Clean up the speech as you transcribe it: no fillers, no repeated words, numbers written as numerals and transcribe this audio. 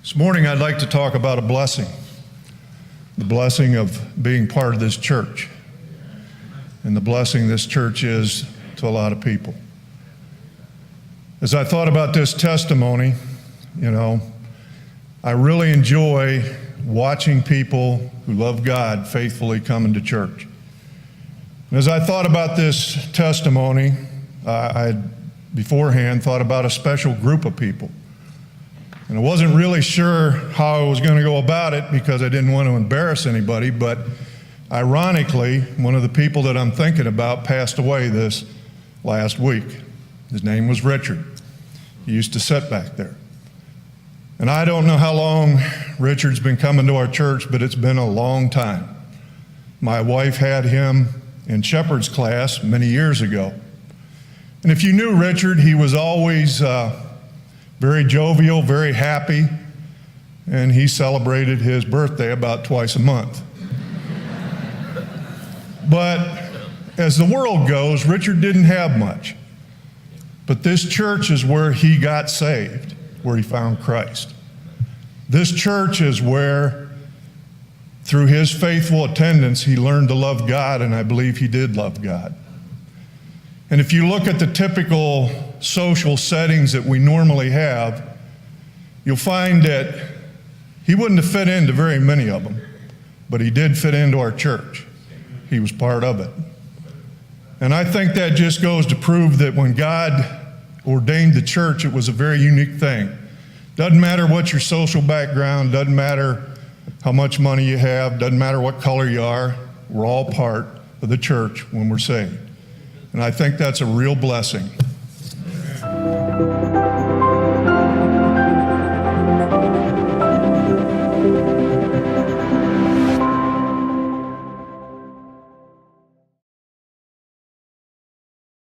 This morning I'd like to talk about a blessing, the blessing of being part of this church, and the blessing this church is to a lot of people. As I thought about this testimony, I really enjoy watching people who love God faithfully coming to church. And as I thought about this testimony, I beforehand thought about a special group of people. And I wasn't really sure how I was going to go about it because I didn't want to embarrass anybody, but ironically, one of the people that I'm thinking about passed away this last week. His name was Richard. He used to sit back there. And I don't know how long Richard's been coming to our church, but it's been a long time. My wife had him in shepherd's class many years ago. And if you knew Richard, he was always very jovial, very happy, and he celebrated his birthday about twice a month. But as the world goes, Richard didn't have much. But this church is where he got saved, where he found Christ. This church is where, through his faithful attendance, he learned to love God, and I believe he did love God. And if you look at the typical social settings that we normally have, you'll find that he wouldn't have fit into very many of them, but he did fit into our church. He was part of it. And I think that just goes to prove that when God ordained the church, it was a very unique thing. Doesn't matter what your social background, doesn't matter how much money you have, doesn't matter what color you are, we're all part of the church when we're saved. And I think that's a real blessing.